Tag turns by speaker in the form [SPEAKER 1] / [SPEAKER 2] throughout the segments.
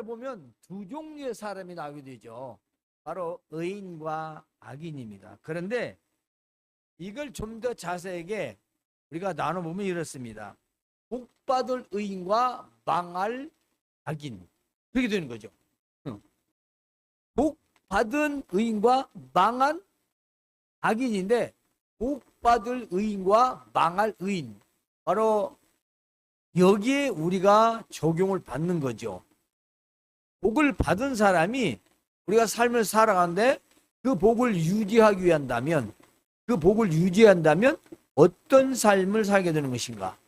[SPEAKER 1] 하나님을 보면 두 종류의 사람이 나오게 되죠. 바로 의인과 악인입니다. 그런데 이걸 좀 더 자세하게 우리가 나눠보면 이렇습니다. 복받을 의인과 망할 악인, 그렇게 되는 거죠. 복받은 의인과 망한 악인인데, 복받을 의인과 망할 의인, 바로 여기에 우리가 적용을 받는 거죠. 복을 받은 사람이 우리가 삶을 살아가는데 그 복을 유지하기 위한다면, 그 복을 유지한다면 어떤 삶을 살게 되는 것인가?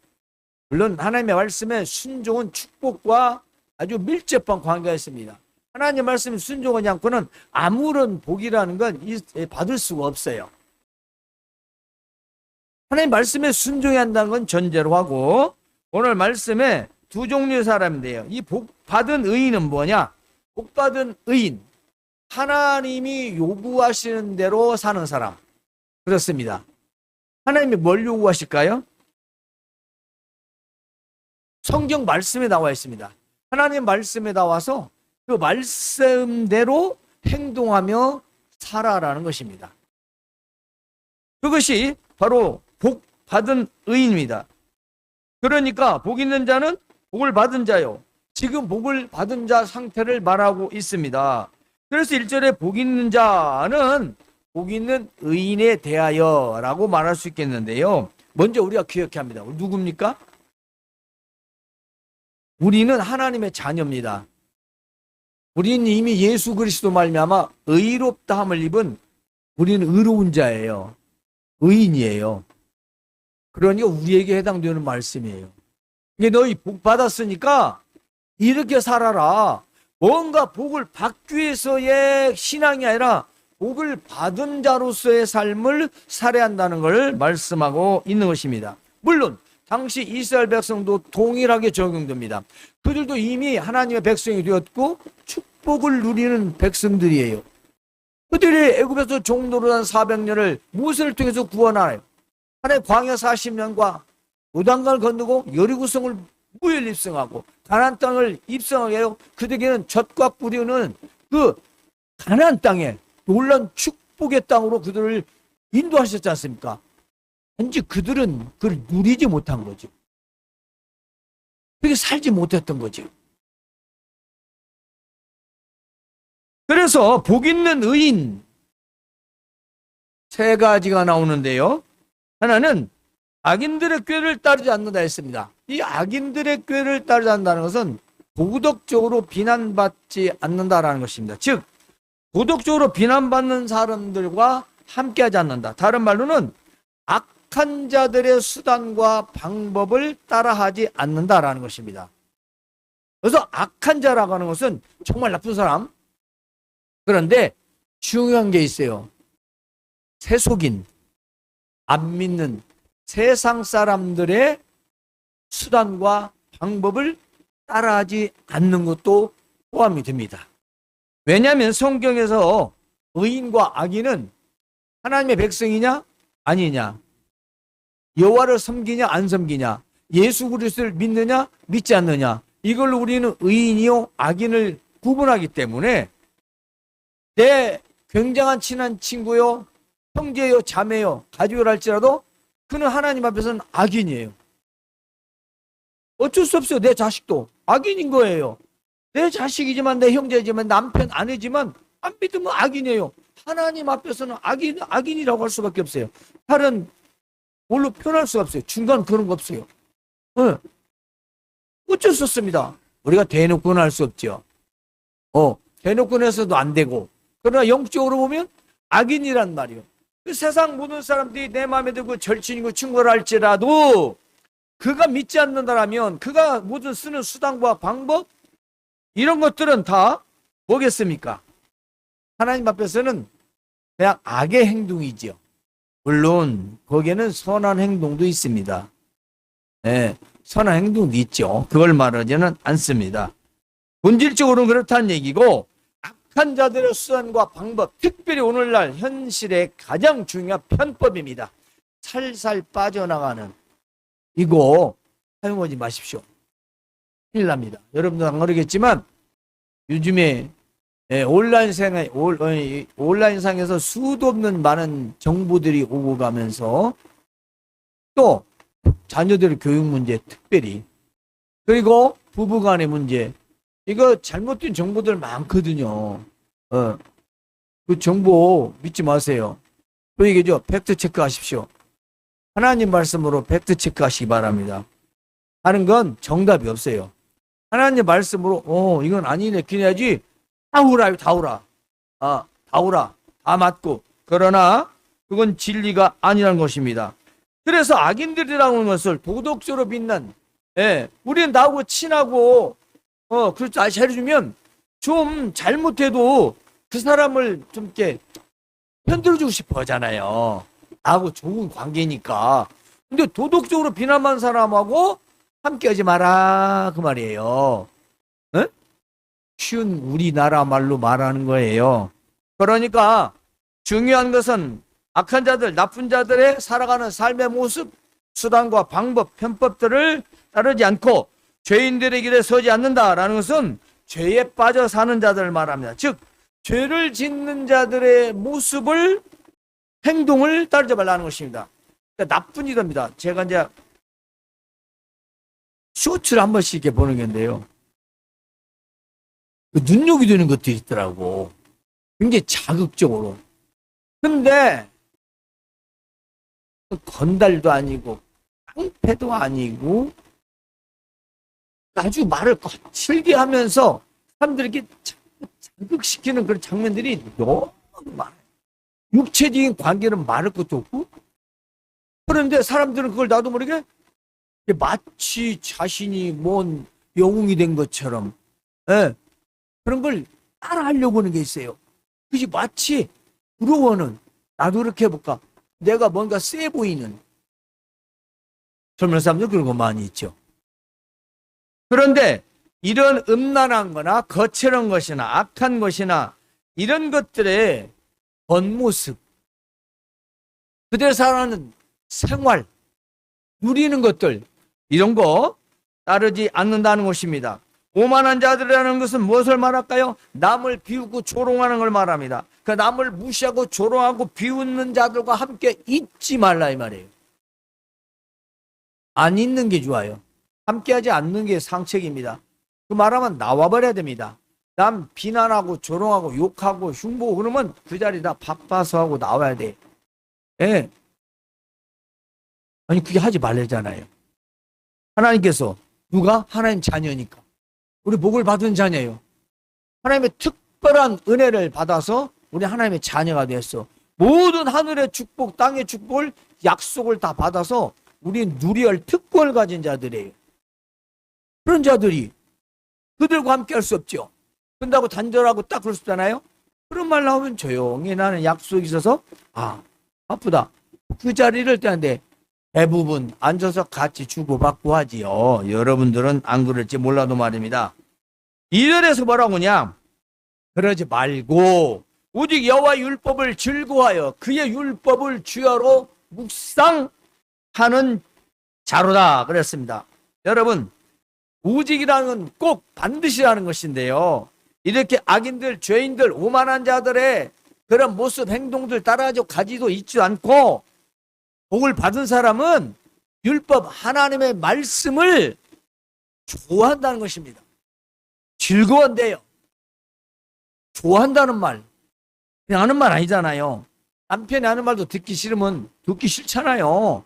[SPEAKER 1] 물론 하나님의 말씀에 순종은 축복과 아주 밀접한 관계가 있습니다. 하나님의 말씀에 순종하지 않고는 아무런 복이라는 건 받을 수가 없어요. 하나님 말씀에 순종해야 한다는 건 전제로 하고, 오늘 말씀에 두 종류의 사람인데요. 이 복 받은 의인은 뭐냐? 복 받은 의인, 하나님이 요구하시는 대로 사는 사람. 그렇습니다. 하나님이 뭘 요구하실까요? 성경 말씀에 나와 있습니다. 하나님 말씀에 나와서 그 말씀대로 행동하며 살아라는 것입니다. 그것이 바로 복 받은 의인입니다. 그러니까 복 있는 자는 복을 받은 자요. 지금 복을 받은 자 상태를 말하고 있습니다. 그래서 1절에 복 있는 자는 복 있는 의인에 대하여 라고 말할 수 있겠는데요. 먼저 우리가 기억해야 합니다. 누굽니까? 우리는 하나님의 자녀입니다. 우리는 이미 예수 그리스도 말미암아 의롭다함을 입은, 우리는 의로운 자예요. 의인이에요. 그러니까 우리에게 해당되는 말씀이에요. 이게 너희 복 받았으니까 이렇게 살아라. 뭔가 복을 받기 위해서의 신앙이 아니라 복을 받은 자로서의 삶을 살아야 한다는 걸 말씀하고 있는 것입니다. 물론 당시 이스라엘 백성도 동일하게 적용됩니다. 그들도 이미 하나님의 백성이 되었고 축복을 누리는 백성들이에요. 그들이 애굽에서 종노릇 한 400년을 모세를 통해서 구원하나요? 하나님 광야 40년과 요단강을 건너고 여리고성을 무혈 입성하고 가나안 땅을 입성하게 해요. 그들에게는 젖과 꿀이 흐르는 그 가나안 땅에 놀라운 축복의 땅으로 그들을 인도하셨지 않습니까? 왠지 그들은 그걸 누리지 못한 거죠. 그렇게 살지 못했던 거죠. 그래서 복 있는 의인 세 가지가 나오는데요. 하나는 악인들의 꾀를 따르지 않는다 했습니다. 이 악인들의 꾀를 따르지 않는다는 것은 도덕적으로 비난받지 않는다라는 것입니다. 즉 도덕적으로 비난받는 사람들과 함께하지 않는다. 다른 말로는 악한 자들의 수단과 방법을 따라하지 않는다라는 것입니다. 그래서 악한 자라고 하는 것은 정말 나쁜 사람. 그런데 중요한 게 있어요. 세속인, 안 믿는 세상 사람들의 수단과 방법을 따라하지 않는 것도 포함이 됩니다. 왜냐하면 성경에서 의인과 악인은 하나님의 백성이냐 아니냐, 여호와를 섬기냐 안 섬기냐, 예수 그리스도를 믿느냐 믿지 않느냐, 이걸로 우리는 의인이요 악인을 구분하기 때문에 내 굉장한 친한 친구요, 형제요, 자매요, 가족을 할지라도 그는 하나님 앞에서는 악인이에요. 어쩔 수 없어요. 내 자식도 악인인 거예요. 내 자식이지만, 내 형제지만, 남편, 아내지만 안 믿으면 악인이에요. 하나님 앞에서는 악인이라고 할 수밖에 없어요. 다른 뭘로 표현할 수가 없어요. 중간 그런 거 없어요. 네. 어쩔 수 없습니다. 우리가 대놓고는 할 수 없죠. 대놓고는 해서도 안 되고, 그러나 영적으로 보면 악인이란 말이에요. 그 세상 모든 사람들이 내 마음에 들고 절친이고 친구를 할지라도 그가 믿지 않는다라면 그가 모든 쓰는 수단과 방법 이런 것들은 다 뭐겠습니까? 하나님 앞에서는 그냥 악의 행동이지요. 물론 거기에는 선한 행동도 있습니다. 네, 선한 행동도 있죠. 그걸 말하지는 않습니다. 본질적으로는 그렇다는 얘기고, 악한 자들의 수단과 방법, 특별히 오늘날 현실의 가장 중요한 편법입니다. 살살 빠져나가는 이거 사용하지 마십시오. 큰일 납니다. 여러분도 안 그러겠지만 요즘에 온라인상에서 수도 없는 많은 정보들이 오고 가면서 또 자녀들 교육 문제 특별히 그리고 부부간의 문제 이거 잘못된 정보들 많거든요. 그 정보 믿지 마세요. 또 얘기죠. 팩트 체크하십시오. 하나님 말씀으로 팩트 체크하시기 바랍니다. 하는 건 정답이 없어요. 하나님 말씀으로 이건 아니네 그래야지 다우라 다 맞고 그러나 그건 진리가 아니라는 것입니다. 그래서 악인들이라는 것을 도덕적으로 빛난 우리는 나하고 친하고 그렇죠. 잘해주면 좀 잘못해도 그 사람을 좀 이렇게 편들어주고 싶어 하잖아요. 나하고 좋은 관계니까. 근데 도덕적으로 비난한 사람하고 함께하지 마라 그 말이에요. 쉬운 우리나라 말로 말하는 거예요. 그러니까 중요한 것은 악한 자들, 나쁜 자들의 살아가는 삶의 모습, 수단과 방법, 편법들을 따르지 않고 죄인들의 길에 서지 않는다라는 것은 죄에 빠져 사는 자들을 말합니다. 즉 죄를 짓는 자들의 모습을 행동을 따르지 말라는 것입니다. 그러니까 나쁜 이입니다. 제가 이제 쇼츠를 한 번씩 이렇게 보는 건데요. 눈여겨 되는 것들이 있더라고. 굉장히 자극적으로. 근데 건달도 아니고 깡패도 아니고 아주 말을 거칠게 하면서 사람들에게 자극시키는 그런 장면들이 너무 많아요. 육체적인 관계는 말할 것도 없고 그런데 사람들은 그걸 나도 모르게 마치 자신이 뭔 영웅이 된 것처럼 그런 걸 따라하려고 하는 게 있어요. 그게 마치 부러워는 나도 그렇게 해볼까? 내가 뭔가 세 보이는 젊은 사람들 그런 거 많이 있죠. 그런데 이런 음란한 거나 거칠은 것이나 악한 것이나 이런 것들의 겉모습 그들 살아가는 생활 누리는 것들 이런 거 따르지 않는다는 것입니다. 오만한 자들이라는 것은 무엇을 말할까요? 남을 비웃고 조롱하는 걸 말합니다. 그 남을 무시하고 조롱하고 비웃는 자들과 함께 있지 말라 이 말이에요. 안 있는 게 좋아요. 함께하지 않는 게 상책입니다. 그 말하면 나와버려야 됩니다. 남 비난하고 조롱하고 욕하고 흉보고 그러면 그 자리다 바빠서 하고 나와야 돼. 아니 그게 하지 말래잖아요. 하나님께서 누가? 하나님 자녀니까. 우리 복을 받은 자녀예요. 하나님의 특별한 은혜를 받아서 우리 하나님의 자녀가 됐어. 모든 하늘의 축복, 땅의 축복을 약속을 다 받아서 우리 누려야 할 특권을 가진 자들이에요. 그런 자들이 그들과 함께 할 수 없죠. 끝나고 단절하고 딱 그럴 수 없잖아요. 그런 말 나오면 조용히 나는 약속이 있어서 바쁘다. 그 자리를 뜨는데 대부분 앉아서 같이 주고받고 하지요. 여러분들은 안 그럴지 몰라도 말입니다. 2절에서 뭐라고 하냐? 그러지 말고 오직 여호와 율법을 즐거워하여 그의 율법을 주야로 묵상하는 자로다 그랬습니다. 여러분 오직이라는 건 꼭 반드시라는 것인데요. 이렇게 악인들, 죄인들, 오만한 자들의 그런 모습, 행동들 가지도 있지 않고 복을 받은 사람은 율법 하나님의 말씀을 좋아한다는 것입니다. 즐거워한대요. 좋아한다는 말 그냥 하는 말 아니잖아요. 남편이 하는 말도 듣기 싫으면 듣기 싫잖아요.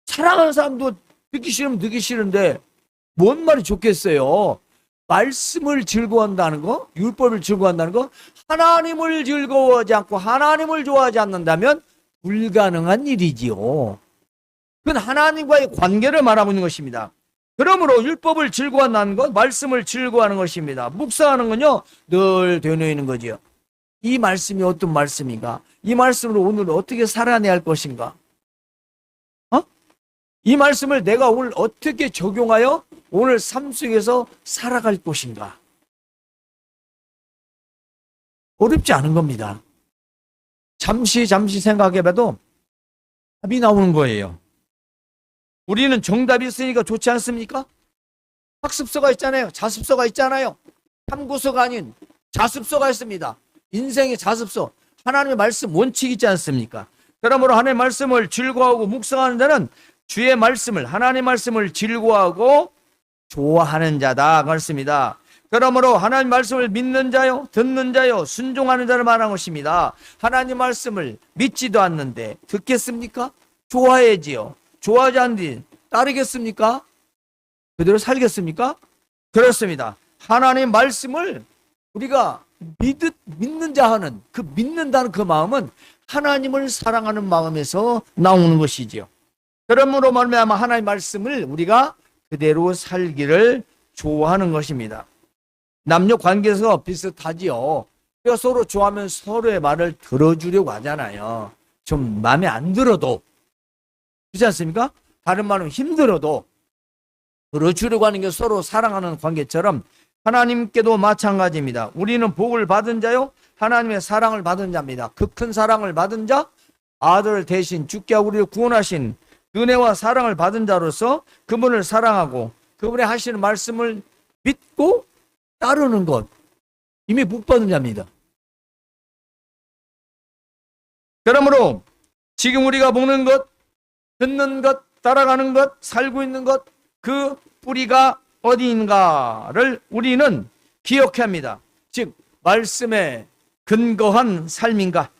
[SPEAKER 1] 사랑하는 사람도 듣기 싫으면 듣기 싫은데 뭔 말이 좋겠어요. 말씀을 즐거워한다는 거, 율법을 즐거워한다는 거, 하나님을 즐거워하지 않고 하나님을 좋아하지 않는다면 불가능한 일이지요. 그건 하나님과의 관계를 말하고 있는 것입니다. 그러므로 율법을 즐거워한다는 것, 말씀을 즐거워하는 것입니다. 묵상하는 건요, 늘 되뇌이는 거지요. 이 말씀이 어떤 말씀인가? 이 말씀으로 오늘 어떻게 살아내야 할 것인가? 이 말씀을 내가 오늘 어떻게 적용하여 오늘 삶 속에서 살아갈 것인가? 어렵지 않은 겁니다. 잠시 생각해봐도 답이 나오는 거예요. 우리는 정답이 있으니까 좋지 않습니까? 학습서가 있잖아요. 자습서가 있잖아요. 참고서가 아닌 자습서가 있습니다. 인생의 자습서. 하나님의 말씀 원칙이 있지 않습니까? 그러므로 하나님의 말씀을 즐거워하고 묵상하는 자는 주의 말씀을, 하나님의 말씀을 즐거워하고 좋아하는 자다 그렇습니다. 그러므로 하나님 말씀을 믿는 자요, 듣는 자요, 순종하는 자를 말하는 것입니다. 하나님 말씀을 믿지도 않는데 듣겠습니까? 좋아해야지요. 좋아하지 않는데 따르겠습니까? 그대로 살겠습니까? 그렇습니다. 하나님 말씀을 우리가 믿는 자 하는 그 믿는다는 그 마음은 하나님을 사랑하는 마음에서 나오는 것이지요. 그러므로 말미암아 하나님 말씀을 우리가 그대로 살기를 좋아하는 것입니다. 남녀 관계에서 비슷하지요. 우리가 서로 좋아하면 서로의 말을 들어주려고 하잖아요. 좀 마음에 안 들어도, 그렇지 않습니까? 다른 말은 힘들어도 들어주려고 하는 게 서로 사랑하는 관계처럼 하나님께도 마찬가지입니다. 우리는 복을 받은 자요, 하나님의 사랑을 받은 자입니다. 그 큰 사랑을 받은 자, 아들 대신 죽게 하고 우리를 구원하신 은혜와 사랑을 받은 자로서 그분을 사랑하고 그분의 하시는 말씀을 믿고 따르는 것, 이미 복 받은 자입니다. 그러므로 지금 우리가 보는 것, 듣는 것, 따라가는 것, 살고 있는 것, 그 뿌리가 어디인가를 우리는 기억해야 합니다. 즉 말씀에 근거한 삶인가,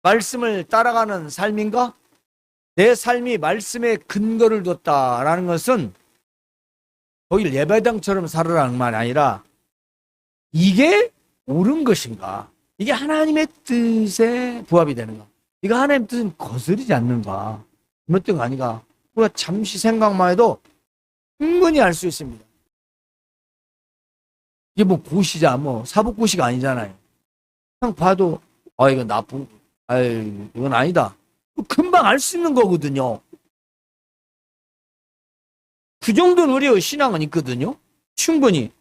[SPEAKER 1] 말씀을 따라가는 삶인가, 내 삶이 말씀에 근거를 뒀다라는 것은 거기 예배당처럼 살아라는 말이 아니라 이게 옳은 것인가, 이게 하나님의 뜻에 부합이 되는가, 이거 하나님의 뜻은 거스르지 않는가, 이런 뜻가 아닌가, 우리가 잠시 생각만 해도 충분히 알 수 있습니다. 이게 뭐 고시자, 뭐 사법고시가 아니잖아요. 그냥 봐도 이건 나쁘고, 이건 아니다. 금방 알 수 있는 거거든요. 그 정도는 우리의 신앙은 있거든요. 충분히.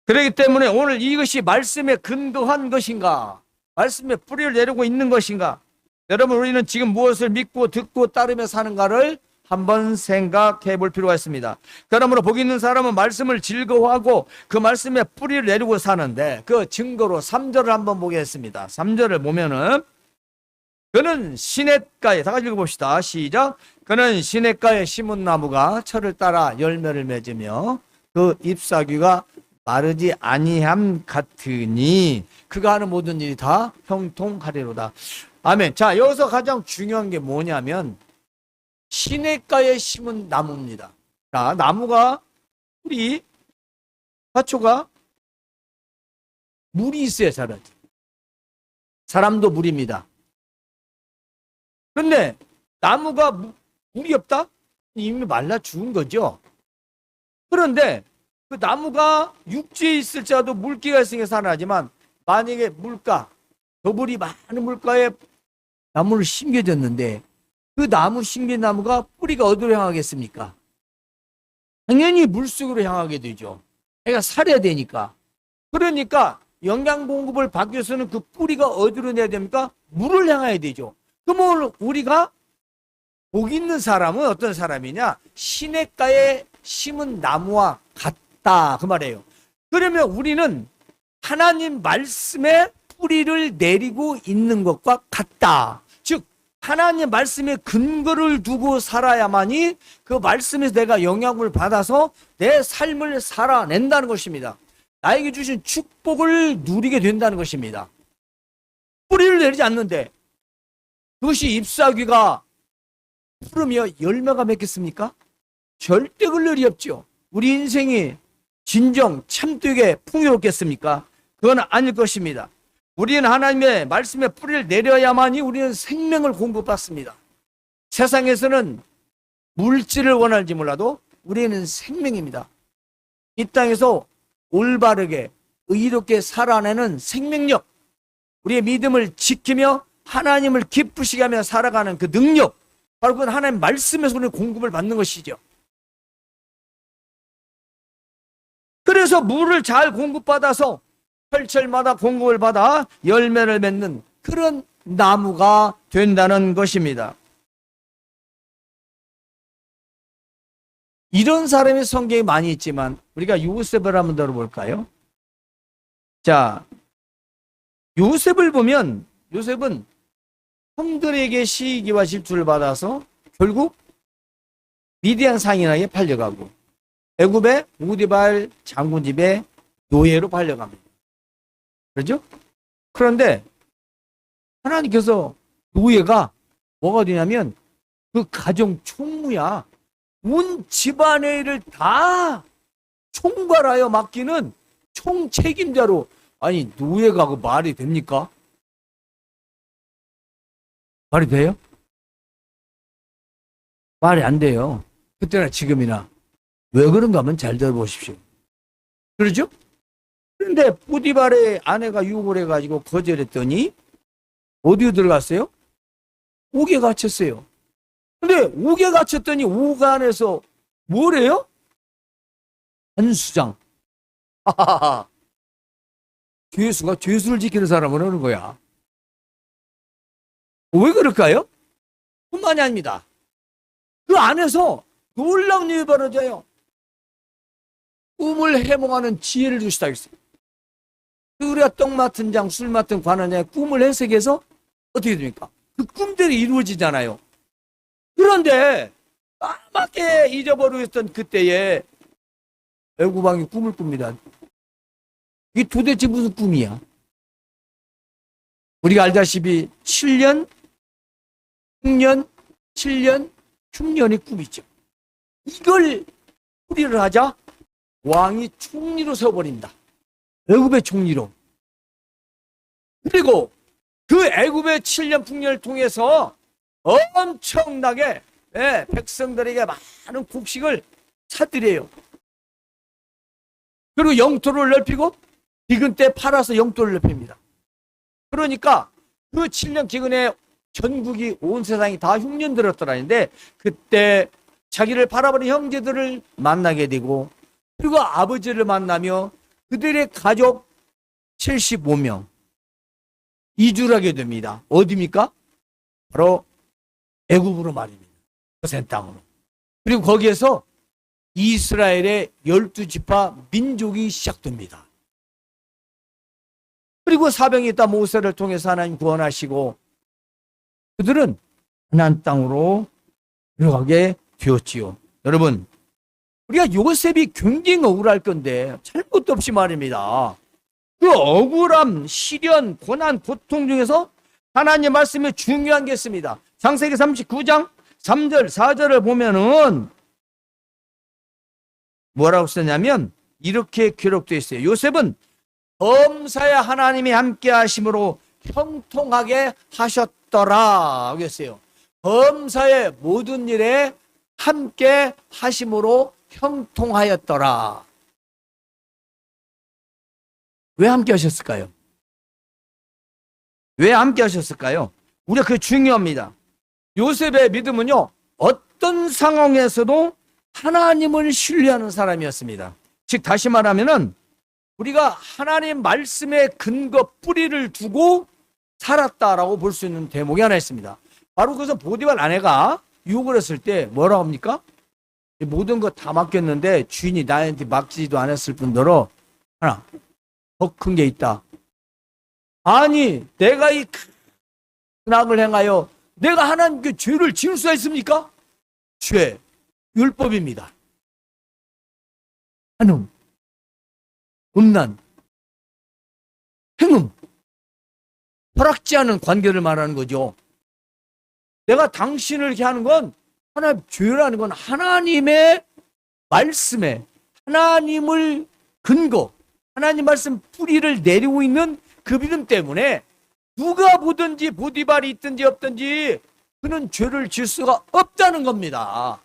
[SPEAKER 1] 그렇기 때문에 오늘 이것이 말씀에 근거한 것인가, 말씀에 뿌리를 내리고 있는 것인가, 여러분 우리는 지금 무엇을 믿고 듣고 따르며 사는가를 한번 생각해 볼 필요가 있습니다. 그러므로 복 있는 사람은 말씀을 즐거워하고 그 말씀에 뿌리를 내리고 사는데, 그 증거로 3절을 한번 보겠습니다. 3절을 보면은 그는 시냇가에, 다 같이 읽어봅시다. 시작. 그는 시냇가에 심은 나무가 철을 따라 열매를 맺으며 그 잎사귀가 마르지 아니함 같으니 그가 하는 모든 일이 다 형통하리로다. 아멘. 자, 여기서 가장 중요한 게 뭐냐면 시냇가에 심은 나무입니다. 자, 나무가 화초가 물이 있어야 자라죠. 사람도 물입니다. 그런데 나무가 물이 없다? 이미 말라 죽은 거죠. 그런데 그 나무가 육지에 있을지라도 물기가 있으니까 살아나지만, 만약에 물가, 더불이 많은 물가에 나무를 심겨졌는데 그 나무 심긴 나무가 뿌리가 어디로 향하겠습니까? 당연히 물속으로 향하게 되죠. 애가 살아야 되니까. 그러니까 영양 공급을 받기 위해서는 그 뿌리가 어디로 내야 됩니까? 물을 향해야 되죠. 그러면 우리가 복 있는 사람은 어떤 사람이냐? 시냇가에 심은 나무와 같다, 그 말이에요. 그러면 우리는 하나님 말씀에 뿌리를 내리고 있는 것과 같다. 즉 하나님 말씀에 근거를 두고 살아야만이 그 말씀에서 내가 영향을 받아서 내 삶을 살아낸다는 것입니다. 나에게 주신 축복을 누리게 된다는 것입니다. 뿌리를 내리지 않는데 그것이 잎사귀가 푸르며 열매가 맺겠습니까? 절대 그럴 일이 없죠. 우리 인생이 진정 참되게 풍요롭겠습니까? 그건 아닐 것입니다. 우리는 하나님의 말씀에 뿌리를 내려야만이 우리는 생명을 공급받습니다. 세상에서는 물질을 원할지 몰라도 우리는 생명입니다. 이 땅에서 올바르게 의롭게 살아내는 생명력, 우리의 믿음을 지키며 하나님을 기쁘시게 하며 살아가는 그 능력, 바로 그건 하나님 말씀에서 우리는 공급을 받는 것이죠. 그래서 물을 잘 공급받아서 철철마다 공급을 받아 열매를 맺는 그런 나무가 된다는 것입니다. 이런 사람이 성경에 많이 있지만 우리가 요셉을 한번 들어볼까요? 자, 요셉을 보면 요셉은 형들에게 시기와 질투를 받아서 결국 미디안 상인에게 팔려가고 애굽의 보디발 장군 집에 노예로 팔려갑니다. 그렇죠? 그런데 하나님께서 노예가 뭐가 되냐면 그 가정 총무야. 온 집안의 일을 다 총괄하여 맡기는 총책임자로. 아니, 노예가 그 말이 됩니까? 말이 돼요? 말이 안 돼요. 그때나 지금이나. 왜 그런가 하면 잘 들어보십시오. 그러죠? 그런데 보디발의 아내가 유혹을 해가지고 거절했더니 어디에 들어갔어요? 옥에 갇혔어요. 근데 옥에 갇혔더니 옥 안에서 뭐래요? 한수장. 하하하. 죄수가 죄수를 지키는 사람은 어느 거야? 왜 그럴까요? 뿐만이 아닙니다. 그 안에서 놀라운 일이 벌어져요. 꿈을 해몽하는 지혜를 주시다 했어요. 우리가 떡 맡은 장, 술 맡은 관원의 꿈을 해석해서 어떻게 됩니까? 그 꿈들이 이루어지잖아요. 그런데 까맣게 잊어버리고 있던 그때에 애굽왕이 꿈을 꿉니다. 이게 도대체 무슨 꿈이야? 우리가 알다시피 7년, 6년, 7년, 6년의 꿈이죠. 이걸 풀이를 하자 왕이 총리로 세워버린다. 애굽의 총리로. 그리고 그 애굽의 7년 풍년을 통해서 엄청나게 백성들에게 많은 곡식을 사들여요. 그리고 영토를 넓히고 기근 때 팔아서 영토를 넓힙니다. 그러니까 그 7년 기근에 전국이 온 세상이 다 흉년 들었더라는데 그때 자기를 바라보는 형제들을 만나게 되고 그리고 아버지를 만나며 그들의 가족 75명 이주를 하게 됩니다. 어디입니까? 바로 애굽으로 말입니다. 거센 땅으로. 그리고 거기에서 이스라엘의 12지파 민족이 시작됩니다. 그리고 사병이 있다 모세를 통해서 하나님 구원하시고 그들은 가나안 땅으로 들어가게 되었지요. 여러분, 우리가 요셉이 굉장히 억울할 건데 잘못도 없이 말입니다. 그 억울함, 시련, 고난, 고통 중에서 하나님의 말씀이 중요한 게 있습니다. 창세기 39장 3절, 4절을 보면은 뭐라고 썼냐면 이렇게 기록되어 있어요. 요셉은 범사에 하나님이 함께 하심으로 형통하게 하셨더라 그랬어요. 범사의 모든 일에 함께 하심으로 형통하였더라. 왜 함께 하셨을까요? 왜 함께 하셨을까요? 우리가 그게 중요합니다. 요셉의 믿음은요, 어떤 상황에서도 하나님을 신뢰하는 사람이었습니다. 즉, 다시 말하면은, 우리가 하나님 말씀의 근거, 뿌리를 두고 살았다라고 볼 수 있는 대목이 하나 있습니다. 바로 그래서 보디발 아내가 유혹을 했을 때 뭐라고 합니까? 모든 거 다 맡겼는데 주인이 나한테 맡기지도 않았을 뿐더러 하나 더 큰 게 있다. 아니 내가 이 큰 악을 행하여 내가 하나님께 죄를 지을 수가 있습니까? 죄, 율법입니다. 한음, 음란, 행음, 허락지 않은 관계를 말하는 거죠. 내가 당신을 이렇게 하는 건 하나님 죄라는 건 하나님의 말씀에 하나님을 근거, 하나님 말씀 뿌리를 내리고 있는 그 믿음 때문에 누가 보든지 보디발이 있든지 없든지 그는 죄를 질 수가 없다는 겁니다.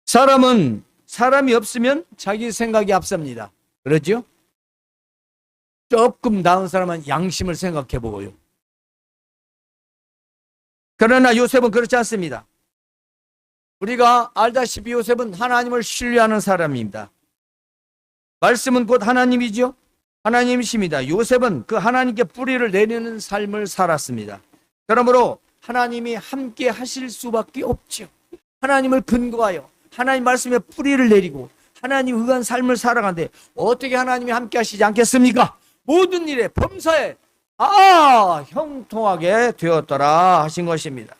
[SPEAKER 1] 사람은 사람이 없으면 자기 생각이 앞섭니다. 그렇죠? 조금 나은 사람은 양심을 생각해 보고요. 그러나 요셉은 그렇지 않습니다. 우리가 알다시피 요셉은 하나님을 신뢰하는 사람입니다. 말씀은 곧 하나님이죠. 하나님이십니다. 요셉은 그 하나님께 뿌리를 내리는 삶을 살았습니다. 그러므로 하나님이 함께 하실 수밖에 없죠. 하나님을 근거하여 하나님 말씀에 뿌리를 내리고 하나님 의한 삶을 살아가는데 어떻게 하나님이 함께 하시지 않겠습니까? 모든 일에 범사에 형통하게 되었더라 하신 것입니다.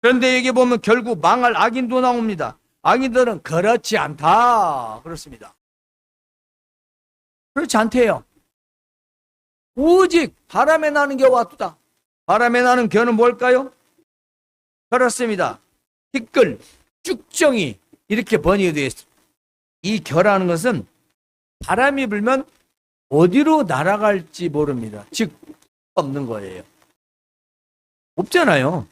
[SPEAKER 1] 그런데 여기 보면 결국 망할 악인도 나옵니다. 악인들은 그렇지 않다 그렇습니다. 그렇지 않대요. 오직 바람에 나는 겨와 같다. 바람에 나는 겨는 뭘까요? 그렇습니다. 티끌, 쭉정이 이렇게 번역이 되어 있습니다. 이 겨라는 것은 바람이 불면 어디로 날아갈지 모릅니다. 즉 없는 거예요. 없잖아요.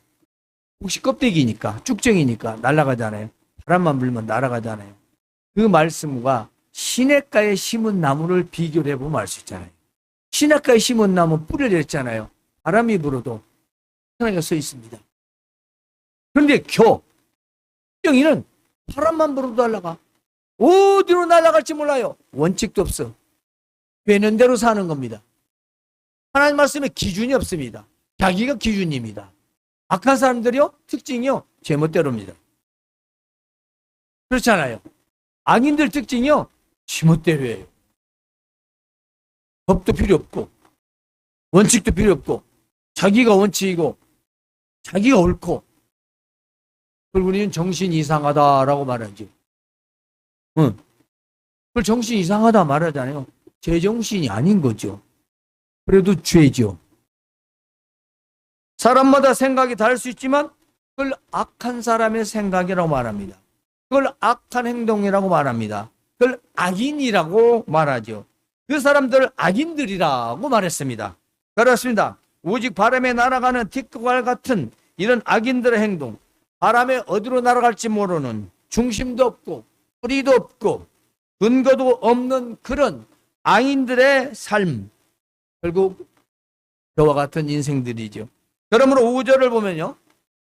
[SPEAKER 1] 혹시 껍데기니까 쭉정이니까 날아가잖아요. 바람만 불면 날아가잖아요. 그 말씀과 시냇가에 심은 나무를 비교를 해보면 알 수 있잖아요. 시냇가에 심은 나무 뿌리를 냈잖아요. 바람이 불어도 하나가 서 있습니다. 그런데 쭉정이는 바람만 불어도 날아가. 어디로 날아갈지 몰라요. 원칙도 없어. 되는 대로 사는 겁니다. 하나님 말씀에 기준이 없습니다. 자기가 기준입니다. 악한 사람들이요 특징이요 제멋대로입니다. 그렇잖아요. 악인들 특징이요 지멋대로예요. 법도 필요 없고 원칙도 필요 없고 자기가 원칙이고 자기가 옳고 그걸 우리는 정신이 이상하다라고 말하죠. 그걸 정신이 이상하다 말하잖아요. 제정신이 아닌 거죠. 그래도 죄죠. 사람마다 생각이 다를 수 있지만 그걸 악한 사람의 생각이라고 말합니다. 그걸 악한 행동이라고 말합니다. 그걸 악인이라고 말하죠. 그 사람들을 악인들이라고 말했습니다. 그렇습니다. 오직 바람에 날아가는 티끌과 같은 이런 악인들의 행동, 바람에 어디로 날아갈지 모르는 중심도 없고 뿌리도 없고 근거도 없는 그런 악인들의 삶, 결국 저와 같은 인생들이죠. 그러므로 5절을 보면요,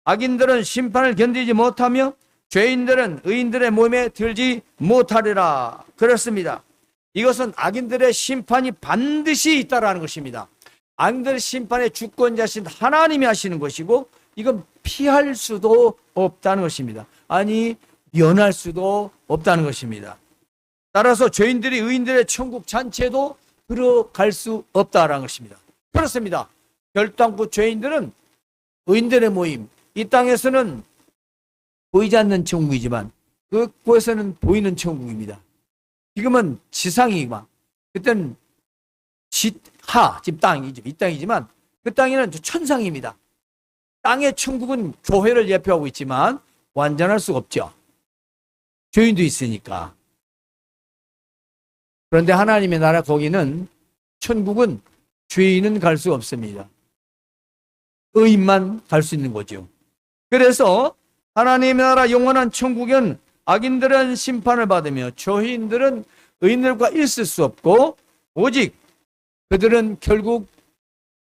[SPEAKER 1] 악인들은 심판을 견디지 못하며 죄인들은 의인들의 몸에 들지 못하리라 그렇습니다. 이것은 악인들의 심판이 반드시 있다라는 것입니다. 악인들의 심판의 주권자신 하나님이 하시는 것이고 이건 피할 수도 없다는 것입니다. 아니 면할 수도 없다는 것입니다. 따라서 죄인들이 의인들의 천국 잔치에도 들어갈 수 없다라는 것입니다. 그렇습니다. 결단코 죄인들은 의인들의 모임, 이 땅에서는 보이지 않는 천국이지만 그곳에서는 보이는 천국입니다. 지금은 지상이지만 그때는 지금 땅이죠. 이 땅이지만 그 땅에는 천상입니다. 땅의 천국은 교회를 예표하고 있지만 완전할 수가 없죠. 죄인도 있으니까. 그런데 하나님의 나라 거기는 천국은 죄인은 갈 수 없습니다. 의인만 갈 수 있는 거죠. 그래서 하나님의 나라 영원한 천국은 악인들은 심판을 받으며 죄인들은 의인들과 있을 수 없고 오직 그들은 결국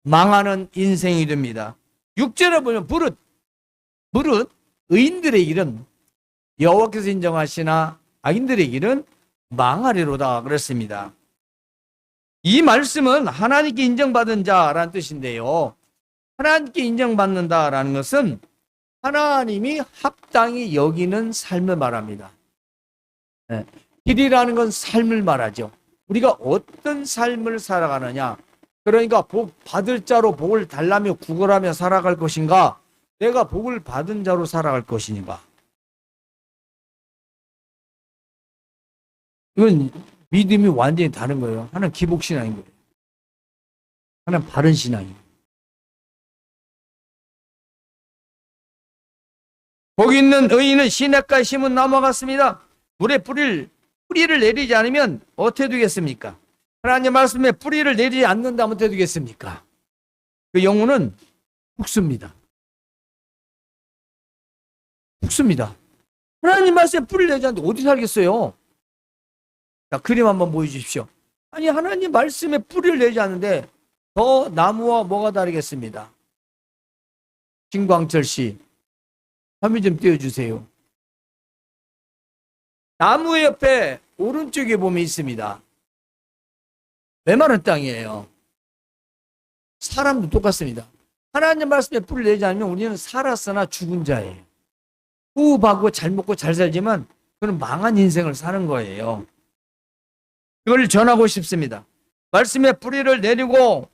[SPEAKER 1] 망하는 인생이 됩니다. 6절에 보면 무릇 의인들의 길은 여호와께서 인정하시나 악인들의 길은 망하리로다 그랬습니다. 이 말씀은 하나님께 인정받은 자라는 뜻인데요. 하나님께 인정받는다라는 것은 하나님이 합당히 여기는 삶을 말합니다. 길이라는 건 삶을 말하죠. 우리가 어떤 삶을 살아가느냐. 그러니까 복 받을 자로 복을 달라며 구걸하며 살아갈 것인가, 내가 복을 받은 자로 살아갈 것인가. 이건 믿음이 완전히 다른 거예요. 하나는 기복신앙인 거예요. 하나는 바른 신앙이에요. 복 있는 의인은 시냇가에 심은 나무와 같습니다. 물에 뿌리를 내리지 않으면 어떻게 되겠습니까? 하나님 말씀에 뿌리를 내리지 않는다면 어떻게 되겠습니까? 그 영혼은 죽습니다. 죽습니다. 하나님 말씀에 뿌리를 내지 않는데 어디 살겠어요? 자, 그림 한번 보여주십시오. 아니 하나님 말씀에 뿌리를 내지 않는데 저 나무와 뭐가 다르겠습니다? 김광철 씨, 화면 좀 띄워주세요. 나무 옆에 오른쪽에 보면 있습니다. 메마른 땅이에요. 사람도 똑같습니다. 하나님 말씀에 뿌리를 내지 않으면 우리는 살았으나 죽은 자예요. 호흡하고 잘 먹고 잘 살지만 그는 망한 인생을 사는 거예요. 그걸 전하고 싶습니다. 말씀의 뿌리를 내리고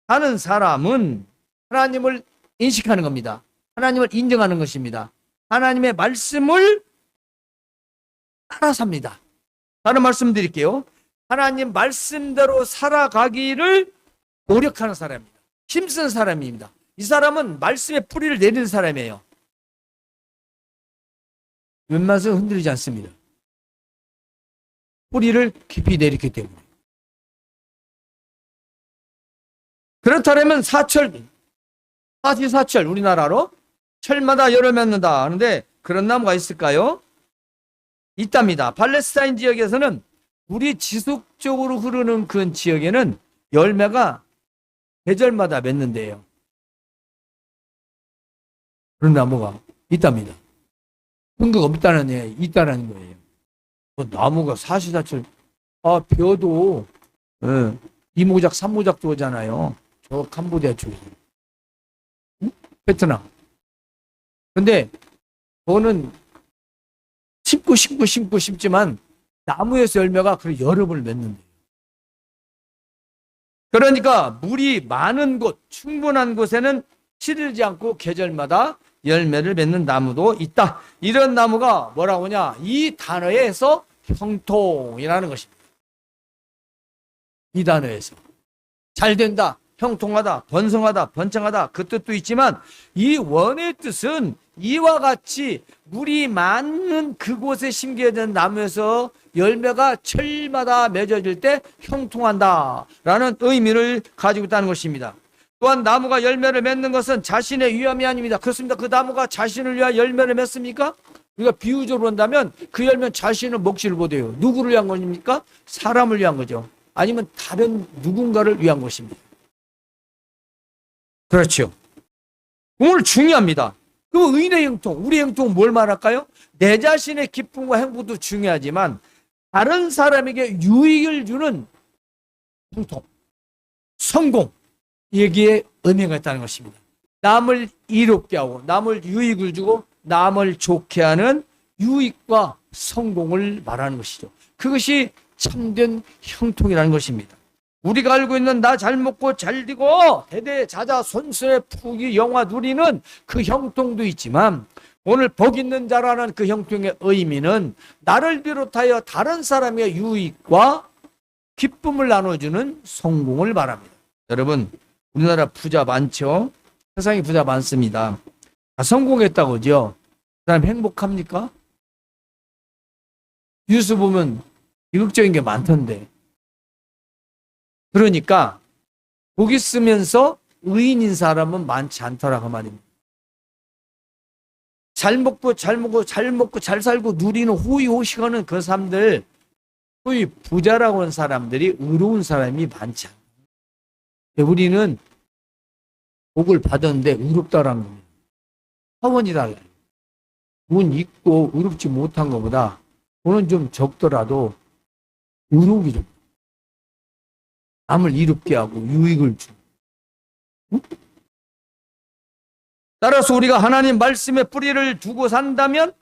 [SPEAKER 1] 하는 사람은 하나님을 인식하는 겁니다. 하나님을 인정하는 것입니다. 하나님의 말씀을 따라 삽니다. 다른 말씀 드릴게요. 하나님 말씀대로 살아가기를 노력하는 사람입니다. 힘쓴 사람입니다. 이 사람은 말씀의 뿌리를 내리는 사람이에요. 웬만해서 흔들리지 않습니다. 뿌리를 깊이 내리기 때문에. 그렇다면 사시사철 우리나라로 철마다 열을 맺는다 하는데 그런 나무가 있을까요? 있답니다. 팔레스타인 지역에서는 물이 지속적으로 흐르는 그 지역에는 열매가 계절마다 맺는데요. 그런 나무가 있답니다. 근거가 있다는 거예요. 나무가 사시사철, 벼도, 이모작, 삼모작도 오잖아요. 저 캄보디아 쪽에서. 응? 베트남. 근데, 그거는 심지만, 나무에서 열매가 그 여름을 맺는데요. 그러니까, 물이 많은 곳, 충분한 곳에는 시들지 않고 계절마다 열매를 맺는 나무도 있다. 이런 나무가 뭐라고 하냐? 이 단어에서 형통이라는 것입니다. 이 단어에서. 잘 된다, 형통하다, 번성하다, 번창하다 그 뜻도 있지만 이 원의 뜻은 이와 같이 물이 많은 그곳에 심겨진 나무에서 열매가 철마다 맺어질 때 형통한다라는 의미를 가지고 있다는 것입니다. 또한 나무가 열매를 맺는 것은 자신의 위함이 아닙니다. 그렇습니다. 그 나무가 자신을 위하여 열매를 맺습니까? 우리가 비유적으로 본다면 그 열매는 자신은 먹지를 못해요. 누구를 위한 겁니까? 사람을 위한 거죠. 아니면 다른 누군가를 위한 것입니다. 그렇죠. 오늘 중요합니다. 그 의인의 형통, 우리의 형통은 뭘 말할까요? 내 자신의 기쁨과 행복도 중요하지만 다른 사람에게 유익을 주는 형통, 성공, 여기에 의미가 있다는 것입니다. 남을 이롭게 하고 남을 유익을 주고 남을 좋게 하는 유익과 성공을 말하는 것이죠. 그것이 참된 형통이라는 것입니다. 우리가 알고 있는 나 잘 먹고 잘 되고 대대자자 손수의 푸기 영화 누리는 그 형통도 있지만 오늘 복 있는 자라는 그 형통의 의미는 나를 비롯하여 다른 사람의 유익과 기쁨을 나눠주는 성공을 말합니다. 여러분, 우리나라 부자 많죠? 세상에 부자 많습니다. 다 성공했다고 그죠? 그 사람 행복합니까? 뉴스 보면 비극적인 게 많던데. 그러니까 복 있으면서 의인인 사람은 많지 않더라고 말입니다. 잘 먹고 잘 살고 누리는 호의호식하는 그 사람들, 소위 부자라고 하는 사람들이 의로운 사람이 많지 않아요. 우리는 복을 받았는데 의롭다라는 겁니다. 차원이 달라요. 돈 있고 의롭지 못한 것보다 돈은 좀 적더라도 의로움이 좀 남을 이롭게 하고 유익을 주고. 응? 따라서 우리가 하나님 말씀의 뿌리를 두고 산다면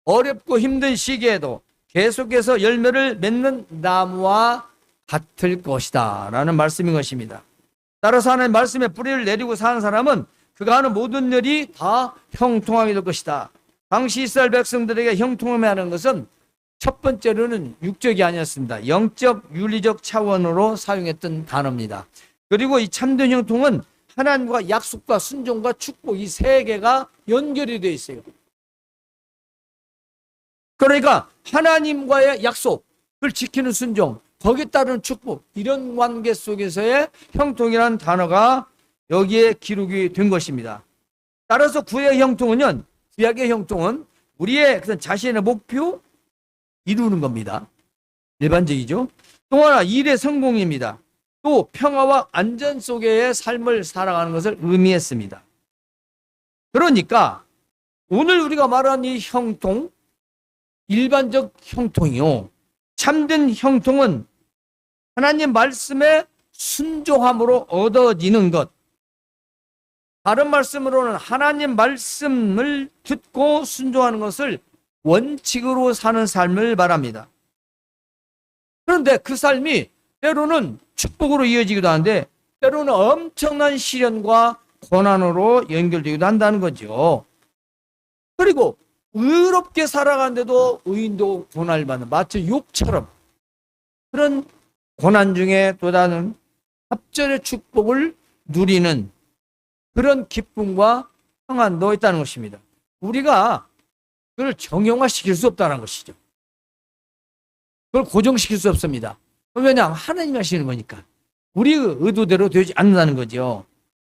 [SPEAKER 1] 어렵고 힘든 시기에도 계속해서 열매를 맺는 나무와 같을 것이다 라는 말씀인 것입니다. 따라서 하나님 말씀의 뿌리를 내리고 사는 사람은 그가 하는 모든 일이 다 형통하게 될 것이다. 당시 이스라엘 백성들에게 형통함이 하는 것은 첫 번째로는 육적이 아니었습니다. 영적, 윤리적 차원으로 사용했던 단어입니다. 그리고 이 참된 형통은 하나님과 약속과 순종과 축복 이 세 개가 연결이 되어 있어요. 그러니까 하나님과의 약속을 지키는 순종, 거기에 따른 축복, 이런 관계 속에서의 형통이라는 단어가 여기에 기록이 된 것입니다. 따라서 구약의 형통은 우리의 자신의 목표 이루는 겁니다. 일반적이죠. 또 하나 일의 성공입니다. 또 평화와 안전 속의 삶을 살아가는 것을 의미했습니다. 그러니까 오늘 우리가 말하는 이 형통, 일반적 형통이요. 참된 형통은 하나님 말씀에 순종함으로 얻어지는 것, 다른 말씀으로는 하나님 말씀을 듣고 순종하는 것을 원칙으로 사는 삶을 말합니다. 그런데 그 삶이 때로는 축복으로 이어지기도 하는데 때로는 엄청난 시련과 고난으로 연결되기도 한다는 거죠. 그리고 의롭게 살아가는데도 의인도 고난을 받는, 마치 욥처럼 그런 고난 중에 또 다른 합절의 축복을 누리는 그런 기쁨과 평안도 있다는 것입니다. 우리가 그걸 정형화시킬 수 없다는 것이죠. 그걸 고정시킬 수 없습니다. 왜냐하면 하나님이 하시는 거니까. 우리의 의도대로 되지 않는다는 거죠.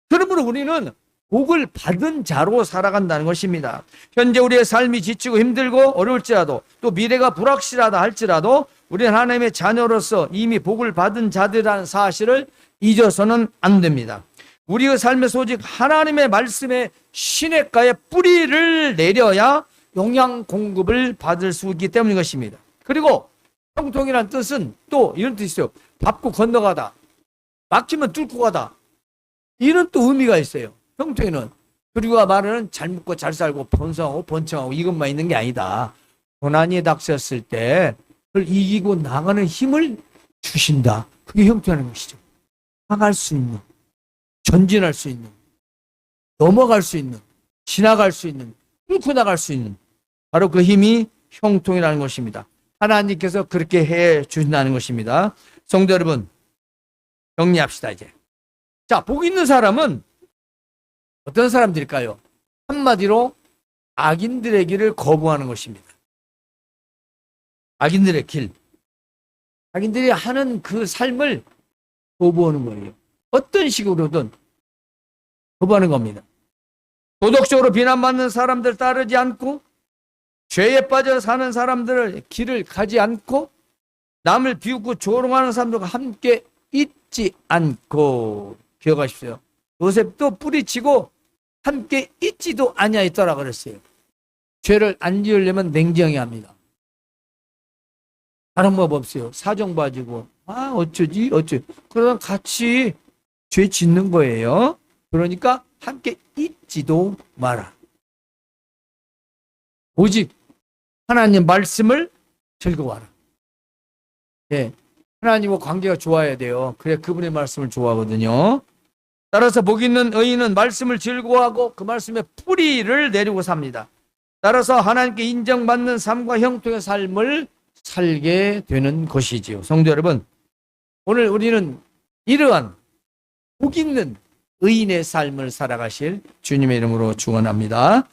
[SPEAKER 1] 그러므로 우리는 복을 받은 자로 살아간다는 것입니다. 현재 우리의 삶이 지치고 힘들고 어려울지라도 또 미래가 불확실하다 할지라도 우리는 하나님의 자녀로서 이미 복을 받은 자들이라는 사실을 잊어서는 안 됩니다. 우리의 삶의 소직 하나님의 말씀에 시냇가에 뿌리를 내려야 영양 공급을 받을 수 있기 때문인 것입니다. 그리고 형통이라는 뜻은 또 이런 뜻이 있어요. 밟고 건너가다, 막히면 뚫고 가다, 이런 또 의미가 있어요. 형통에는. 그리고 말은 잘 먹고 잘 살고 번성하고 번창하고 이것만 있는 게 아니다. 고난이 닥쳤을 때 그걸 이기고 나가는 힘을 주신다. 그게 형통하는 것이죠. 나갈 수 있는, 전진할 수 있는, 넘어갈 수 있는, 지나갈 수 있는, 뚫고 나갈 수 있는, 바로 그 힘이 형통이라는 것입니다. 하나님께서 그렇게 해 주신다는 것입니다. 성도 여러분, 정리합시다 이제. 자, 복 있는 사람은 어떤 사람들일까요? 한마디로 악인들의 길을 거부하는 것입니다. 악인들의 길. 악인들이 하는 그 삶을 거부하는 거예요. 어떤 식으로든 거부하는 겁니다. 도덕적으로 비난받는 사람들 따르지 않고 죄에 빠져 사는 사람들을 길을 가지 않고 남을 비웃고 조롱하는 사람들과 함께 있지 않고, 기억하십시오. 요셉도 뿌리치고 함께 있지도 아니하였더라 그랬어요. 죄를 안 지으려면 냉정히 합니다. 다른 법 없어요. 사정 봐주고 어쩌지 그러다 같이 죄 짓는 거예요. 그러니까 함께 있지도 마라. 오직 하나님 말씀을 즐거워하라. 예, 하나님과 관계가 좋아야 돼요. 그래야 그분의 말씀을 좋아하거든요. 따라서 복 있는 의인은 말씀을 즐거워하고 그 말씀에 뿌리를 내리고 삽니다. 따라서 하나님께 인정받는 삶과 형통의 삶을 살게 되는 것이지요. 성도 여러분, 오늘 우리는 이러한 복 있는 의인의 삶을 살아가실 주님의 이름으로 축원합니다.